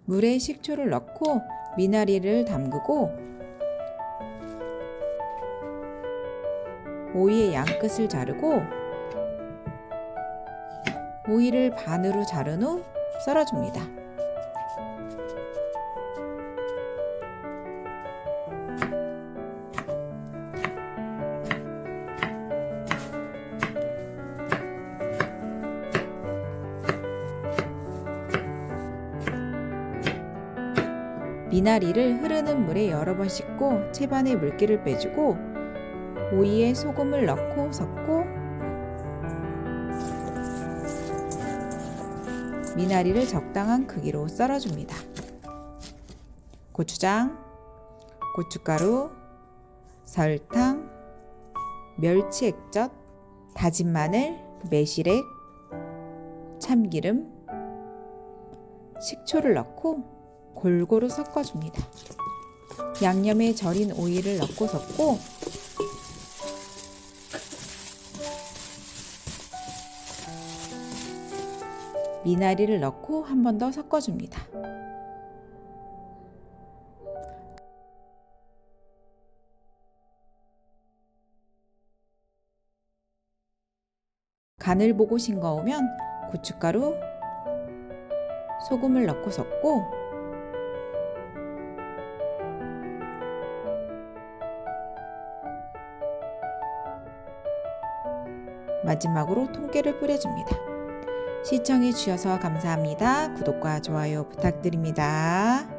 물에 식초를 넣고 미나리를 담그고 오이의 양끝을 자르고 오이를 반으로 자른 후 썰어줍니다. 미나리를 흐르는 물에 여러 번 씻고 채반에 물기를 빼주고 오이에 소금을 넣고 섞고 미나리를 적당한 크기로 썰어줍니다. 고추장, 고춧가루, 설탕, 멸치 액젓, 다진 마늘, 매실액, 참기름, 식초를 넣고 골고루 섞어줍니다. 양념에 절인 오이를 넣고 섞고 미나리를 넣고 한 번 더 섞어줍니다. 간을 보고 싱거우면 고춧가루, 소금을 넣고 섞고 마지막으로 통깨를 뿌려줍니다. 시청해 주셔서 감사합니다. 구독과 좋아요 부탁드립니다.